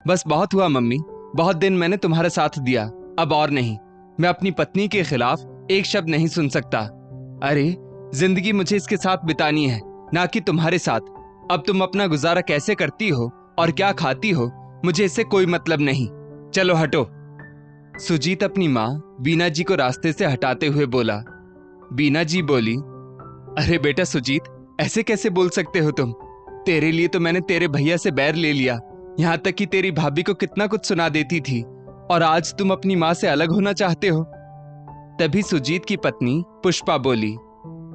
बस बहुत हुआ मम्मी, बहुत दिन मैंने तुम्हारा साथ दिया, अब और नहीं। मैं अपनी पत्नी के खिलाफ एक शब्द नहीं सुन सकता। अरे जिंदगी मुझे इसके साथ बितानी है, ना कि तुम्हारे साथ। अब तुम अपना गुजारा कैसे करती हो और क्या खाती हो, मुझे इससे कोई मतलब नहीं। चलो हटो। सुजीत अपनी माँ बीना जी को रास्ते से हटाते हुए बोला। बीना जी बोली, अरे बेटा सुजीत, ऐसे कैसे बोल सकते हो तुम? तेरे लिए तो मैंने तेरे भैया से बैर ले लिया, यहाँ तक कि तेरी भाभी को कितना कुछ सुना देती थी, और आज तुम अपनी माँ से अलग होना चाहते हो। तभी सुजीत की पत्नी पुष्पा बोली,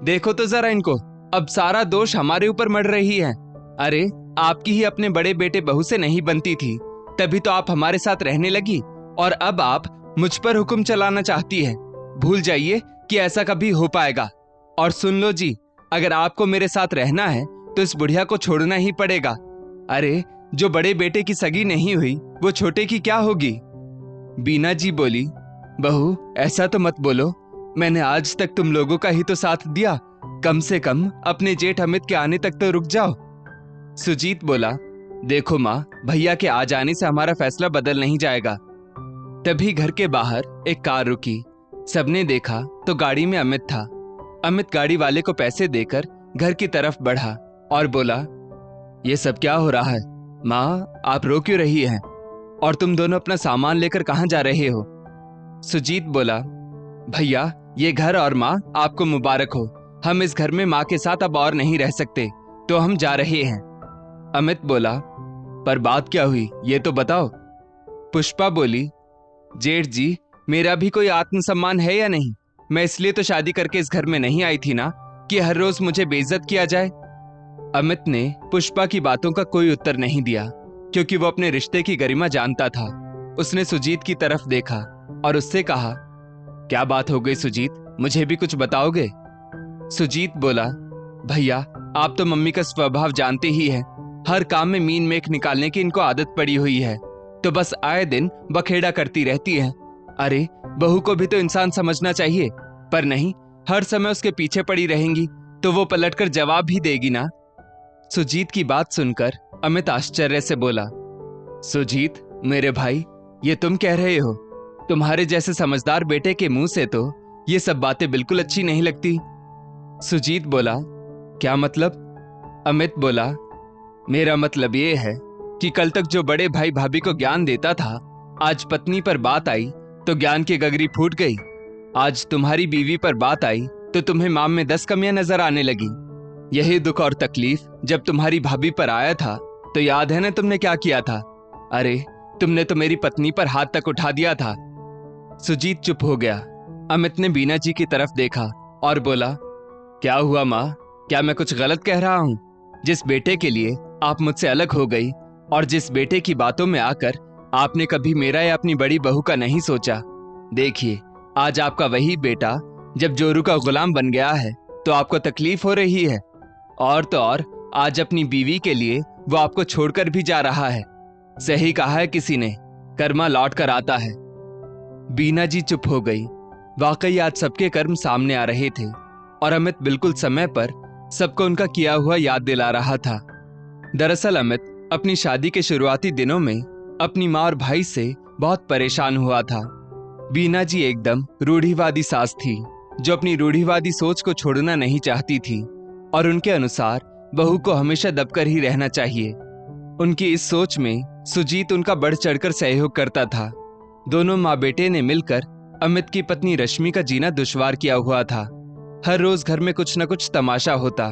देखो तो जरा इनको, अब सारा दोष हमारे ऊपर मढ़ रही है। अरे आपकी ही अपने बड़े बेटे बहू से नहीं बनती थी, तभी तो आप हमारे साथ रहने लगी, और अब आप मुझ पर हुक्म चलाना चाहती है। भूल जाइए कि ऐसा कभी हो पाएगा। और सुन लो जी, अगर आपको मेरे साथ रहना है तो इस बुढ़िया को छोड़ना ही पड़ेगा। अरे जो बड़े बेटे की सगी नहीं हुई वो छोटे की क्या होगी? बीना जी बोली, बहू ऐसा तो मत बोलो, मैंने आज तक तुम लोगों का ही तो साथ दिया, कम से कम अपने जेठ अमित के आने तक तो रुक जाओ। सुजीत बोला, देखो माँ, भैया के आ जाने से हमारा फैसला बदल नहीं जाएगा। तभी घर के बाहर एक कार रुकी। सबने देखा तो गाड़ी में अमित था। अमित गाड़ी वाले को पैसे देकर घर की तरफ बढ़ा और बोला, ये सब क्या हो रहा है? माँ आप रो क्यों रही हैं? और तुम दोनों अपना सामान लेकर कहाँ जा रहे हो? सुजीत बोला, भैया ये घर और माँ आपको मुबारक हो, हम इस घर में माँ के साथ अब और नहीं रह सकते, तो हम जा रहे हैं। अमित बोला, पर बात क्या हुई ये तो बताओ। पुष्पा बोली, जेठ जी मेरा भी कोई आत्मसम्मान है या नहीं? मैं इसलिए तो शादी करके इस घर में नहीं आई थी ना कि हर रोज मुझे बेइज्जत किया जाए। अमित ने पुष्पा की बातों का कोई उत्तर नहीं दिया, क्योंकि वो अपने रिश्ते की गरिमा जानता था। उसने सुजीत की तरफ देखा और उससे कहा, क्या बात हो गई सुजीत, मुझे भी कुछ बताओगे? सुजीत बोला, भैया आप तो मम्मी का स्वभाव जानते ही हैं, हर काम में मीन मेख निकालने की इनको आदत पड़ी हुई है, तो बस आए दिन बखेड़ा करती रहती है। अरे बहू को भी तो इंसान समझना चाहिए, पर नहीं, हर समय उसके पीछे पड़ी रहेंगी तो वो पलटकर जवाब भी देगी ना। सुजीत की बात सुनकर अमित आश्चर्य से बोला, सुजीत मेरे भाई, ये तुम कह रहे हो? तुम्हारे जैसे समझदार बेटे के मुंह से तो ये सब बातें बिल्कुल अच्छी नहीं लगती। सुजीत बोला, क्या मतलब? अमित बोला, मेरा मतलब ये है कि कल तक जो बड़े भाई भाभी को ज्ञान देता था, आज पत्नी पर बात आई तो ज्ञान की गगरी फूट गई। आज तुम्हारी बीवी पर बात आई तो तुम्हें माम में 10 कमियां नजर आने लगी। यही दुख और तकलीफ जब तुम्हारी भाभी पर आया था तो याद है ना तुमने क्या किया था? अरे तुमने तो मेरी पत्नी पर हाथ तक उठा दिया था। सुजीत चुप हो गया। अमित ने बीना जी की तरफ देखा और बोला, क्या हुआ माँ, क्या मैं कुछ गलत कह रहा हूँ? जिस बेटे के लिए आप मुझसे अलग हो गई और जिस बेटे की बातों में आकर आपने कभी मेरा या अपनी बड़ी बहू का नहीं सोचा, देखिए आज आपका वही बेटा जब जोरू का गुलाम बन गया है तो आपको तकलीफ हो रही है, और तो और आज अपनी बीवी के लिए वो आपको छोड़कर भी जा रहा है। सही कहा है किसी ने, कर्मा लौट कर आता है। बीना जी चुप हो गई। वाकई आज सबके कर्म सामने आ रहे थे और अमित बिल्कुल समय पर सबको उनका किया हुआ याद दिला रहा था। दरअसल अमित अपनी शादी के शुरुआती दिनों में अपनी माँ और भाई से बहुत परेशान हुआ था। बीना जी एकदम रूढ़िवादी सास थी, जो अपनी रूढ़िवादी सोच को छोड़ना नहीं चाहती थी, और उनके अनुसार बहू को हमेशा दबकर ही रहना चाहिए। उनकी इस सोच में सुजीत उनका बढ़ चढ़कर सहयोग करता था। दोनों माँ बेटे ने मिलकर अमित की पत्नी रश्मि का जीना दुश्वार किया हुआ था। हर रोज घर में कुछ न कुछ तमाशा होता,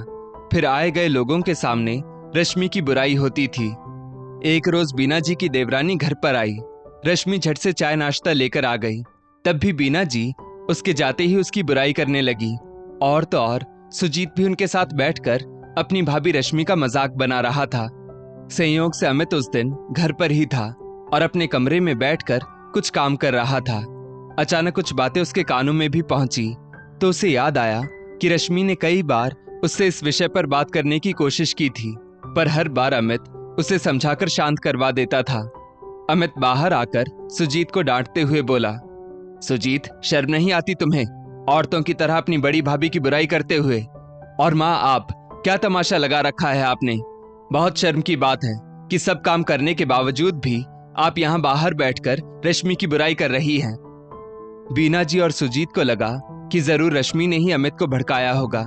फिर आए गए लोगों के सामने रश्मि की बुराई होती थी। एक रोज बीना जी की देवरानी घर पर आई। रश्मि झट से चाय नाश्ता लेकर आ गई, तब भी बीना जी उसके जाते ही उसकी बुराई करने लगी। और तो और सुजीत भी उनके साथ बैठकर अपनी भाभी रश्मि का मजाक बना रहा था। संयोग से अमित उस दिन घर पर ही था और अपने कमरे में बैठकर कुछ काम कर रहा था। अचानक कुछ बातें उसके कानों में भी पहुंची तो उसे याद आया कि रश्मि ने कई बार उससे इस विषय पर बात करने की कोशिश की थी, पर हर बार अमित उसे समझाकर शांत करवा देता था। अमित बाहर आकर सुजीत को डांटते हुए बोला, सुजीत शर्म नहीं आती तुम्हें, औरतों की तरह अपनी बड़ी भाभी की बुराई करते हुए? और माँ आप क्या तमाशा लगा रखा है आपने? बहुत शर्म की बात है कि सब काम करने के बावजूद भी आप यहाँ बाहर बैठकर रश्मि की बुराई कर रही हैं। बीना जी और सुजीत को लगा कि जरूर रश्मि ने ही अमित को भड़काया होगा।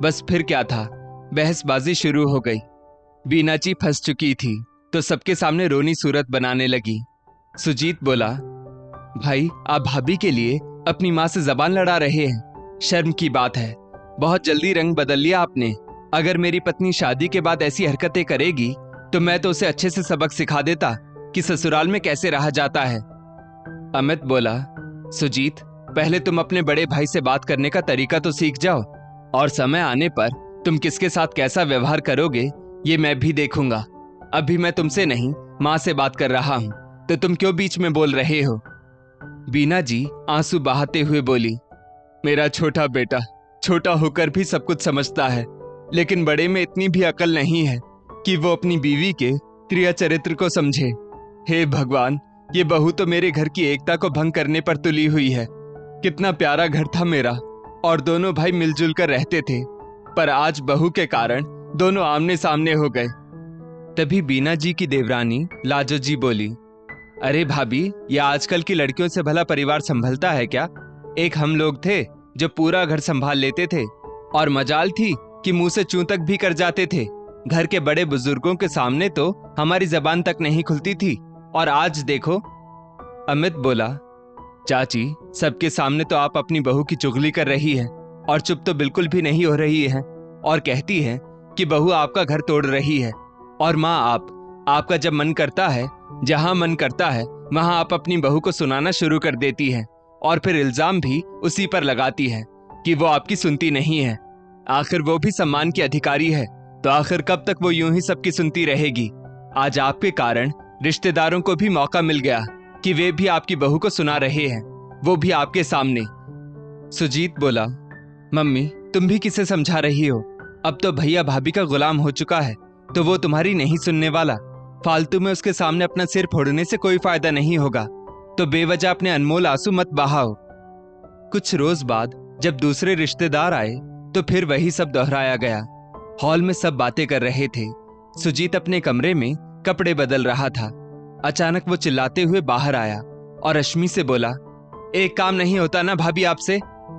बस फिर क्या था, बहसबाजी शुरू हो गई। बीना जी फंस चुकी थी तो सबके सामने रोनी सूरत बनाने लगी। सुजीत बोला, भाई आप भाभी के लिए अपनी माँ से जबान लड़ा रहे हैं, शर्म की बात है। बहुत जल्दी रंग बदल लिया आपने। अगर मेरी पत्नी शादी के बाद ऐसी हरकतें करेगी तो मैं तो उसे अच्छे से सबक सिखा देता कि ससुराल में कैसे रहा जाता है। अमित बोला, सुजीत पहले तुम अपने बड़े भाई से बात करने का तरीका तो सीख जाओ, और समय आने पर तुम किसके साथ कैसा व्यवहार करोगे ये मैं भी देखूंगा। अभी मैं तुमसे नहीं माँ से बात कर रहा हूँ, तो तुम क्यों बीच में बोल रहे हो? बीना जी आंसू बहाते हुए बोली, मेरा छोटा बेटा छोटा होकर भी सब कुछ समझता है, लेकिन बड़े में इतनी भी अकल नहीं है कि वो अपनी बीवी के क्रिया चरित्र को समझे। हे भगवान, ये बहू तो मेरे घर की एकता को भंग करने पर तुली हुई है। कितना प्यारा घर था मेरा, और दोनों भाई मिलजुल कर रहते थे, पर आज बहू के कारण दोनों आमने सामने हो गए। तभी बीना जी की देवरानी लाजो जी बोली, अरे भाभी, ये आजकल की लड़कियों से भला परिवार संभलता है क्या? एक हम लोग थे जो पूरा घर संभाल लेते थे, और मजाल थी कि मुंह से चूं तक भी कर जाते थे। घर के बड़े बुजुर्गों के सामने तो हमारी जबान तक नहीं खुलती थी, और आज देखो। अमित बोला, चाची सबके सामने तो आप अपनी बहू की चुगली कर रही है, और चुप तो बिल्कुल भी नहीं हो रही है, और कहती है कि बहू आपका घर तोड़ रही है। और माँ आपका जब मन करता है, जहां मन करता है वहां आप अपनी बहू को सुनाना शुरू कर देती है, और फिर इल्जाम भी उसी पर लगाती है कि वो आपकी सुनती नहीं है। आखिर वो भी सम्मान की अधिकारी है, तो आखिर कब तक वो यूं ही सबकी सुनती रहेगी? आज आपके कारण रिश्तेदारों को भी मौका मिल गया कि वे भी आपकी बहू को सुना रहे हैं, वो भी आपके सामने। सुजीत बोला, मम्मी तुम भी किसे समझा रही हो? अब तो भैया भाभी का गुलाम हो चुका है, तो वो तुम्हारी नहीं सुनने वाला। फालतू में उसके सामने अपना सिर फोड़ने से कोई फायदा नहीं होगा, तो बेवजह अपने अनमोल आंसू मत बहाओ। कुछ रोज बाद जब दूसरे रिश्तेदार आए तो फिर वही सब दोहराया गया। हॉल में सब बातें कर रहे थे। सुजीत अपने कमरे में कपड़े बदल रहा था। अचानक वो चिल्लाते हुए बाहर आया और रश्मि से बोला, एक काम नहीं होता ना भाभी आपसे?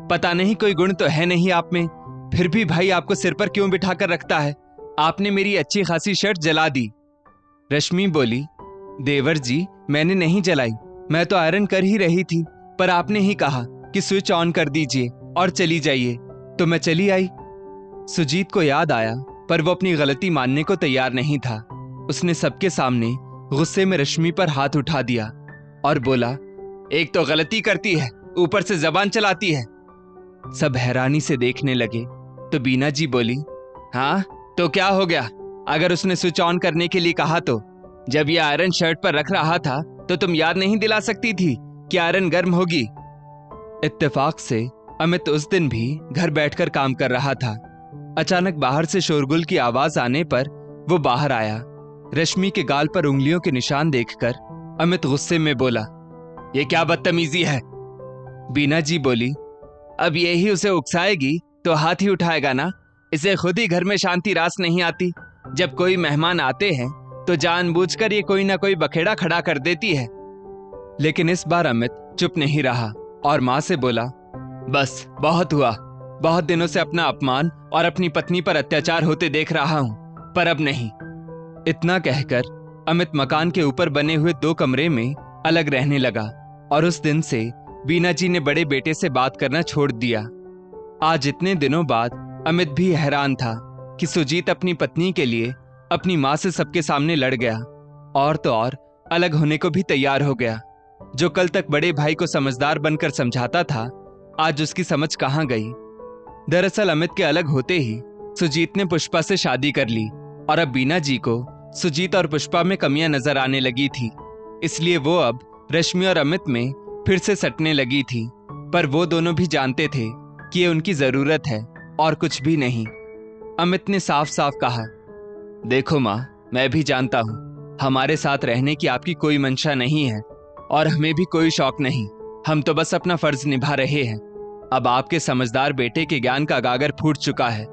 पता नहीं कोई गुण तो है नहीं आप में, फिर भी भाई आपको सिर पर क्यों बिठा कर रखता है? आपने मेरी अच्छी खासी शर्ट जला दी। रश्मि बोली, देवर जी मैंने नहीं जलाई, मैं तो आयरन कर ही रही थी, पर आपने ही कहा कि स्विच ऑन कर दीजिए और चली जाइए, तो मैं चली आई। सुजीत को याद आया, पर वो अपनी गलती मानने को तैयार नहीं था। उसने सबके सामने गुस्से में रश्मि पर हाथ उठा दिया और बोला, एक तो गलती करती है, ऊपर से जबान चलाती है। सब हैरानी से देखने लगे तो बीना जी बोली, हाँ तो क्या हो गया? अगर उसने स्विच ऑन करने के लिए कहा तो जब ये आयरन शर्ट पर रख रहा था तो तुम याद नहीं दिला सकती थी कि आयरन गर्म होगी? इत्तेफाक से अमित उस दिन भी घर बैठकर काम कर रहा था। अचानक बाहर से शोरगुल की आवाज आने पर वो बाहर आया। रश्मि के गाल पर उंगलियों के निशान देखकर अमित गुस्से में बोला, ये क्या बदतमीजी है? बीना जी बोली, अब यही उसे उकसाएगी तो हाथ ही उठाएगा ना। इसे खुद ही घर में शांति रास नहीं आती। जब कोई मेहमान आते हैं तो जानबूझकर ये कोई ना कोई बखेड़ा खड़ा कर देती है। लेकिन इस बार अमित चुप नहीं रहा और माँ से बोला, बस बहुत हुआ। बहुत दिनों से अपना अपमान और अपनी पत्नी पर अत्याचार होते देख रहा हूं, पर अब नहीं। इतना कहकर अमित मकान के ऊपर बने हुए 2 कमरे में अलग रहने लगा, और उस दिन से बीना जी ने बड़े बेटे से बात करना छोड़ दिया। आज इतने दिनों बाद अमित भी हैरान था कि सुजीत अपनी पत्नी के लिए अपनी माँ से सबके सामने लड़ गया, और तो और अलग होने को भी तैयार हो गया। जो कल तक बड़े भाई को समझदार बनकर समझाता था, आज उसकी समझ कहाँ गई। दरअसल अमित के अलग होते ही सुजीत ने पुष्पा से शादी कर ली, और अब बीना जी को सुजीत और पुष्पा में कमियां नजर आने लगी थी। इसलिए वो अब रश्मि और अमित में फिर से सटने लगी थी। पर वो दोनों भी जानते थे कि ये उनकी जरूरत है और कुछ भी नहीं। अमित ने साफ साफ कहा, देखो माँ, मैं भी जानता हूँ हमारे साथ रहने की आपकी कोई मंशा नहीं है, और हमें भी कोई शौक नहीं। हम तो बस अपना फर्ज निभा रहे हैं। अब आपके समझदार बेटे के ज्ञान का गागर फूट चुका है,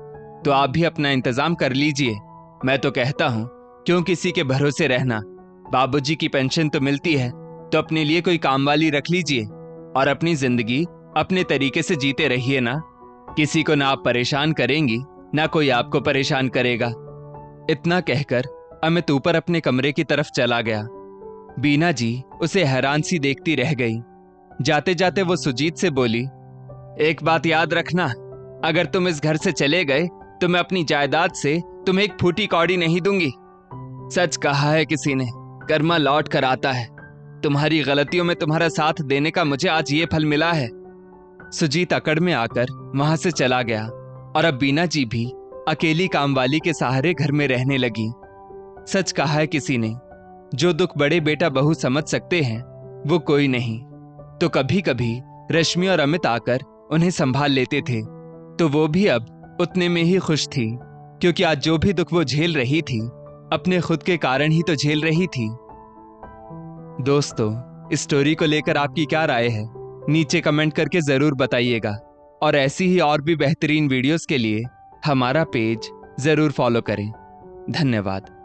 तो आप भी अपना इंतजाम कर लीजिए। मैं तो कहता हूँ क्यों किसी के भरोसे रहना। बाबूजी की पेंशन तो मिलती है, तो अपने लिए कोई काम वाली रख लीजिए और अपनी जिंदगी अपने तरीके से जीते रहिए ना। किसी को ना आप परेशान करेंगी, ना कोई आपको परेशान करेगा। इतना कहकर अमित ऊपर अपने कमरे की तरफ चला गया। बीना जी उसे हैरान सी देखती रह गई। जाते जाते वो सुजीत से बोली, एक बात याद रखना, अगर तुम इस घर से चले गए तो मैं अपनी जायदाद से तुम्हें एक फूटी कौड़ी नहीं दूंगी। सच कहा है किसी ने, कर्मा लौट कर आता है। तुम्हारी गलतियों में तुम्हारा साथ देने का मुझे आज ये फल मिला है। सुजीत अकड़ में आकर वहां से चला गया और अब बीना जी भी अकेली कामवाली के सहारे घर में रहने लगी। सच कहा है किसी ने, जो दुख बड़े बेटा बहू समझ सकते हैं वो कोई नहीं। तो कभी कभी रश्मि और अमित आकर उन्हें संभाल लेते थे, तो वो भी अब उतने में ही खुश थी, क्योंकि आज जो भी दुख वो झेल रही थी अपने खुद के कारण ही तो झेल रही थी। दोस्तों, इस स्टोरी को लेकर आपकी क्या राय है, नीचे कमेंट करके जरूर बताइएगा और ऐसी ही और भी बेहतरीन वीडियोस के लिए हमारा पेज जरूर फॉलो करें। धन्यवाद।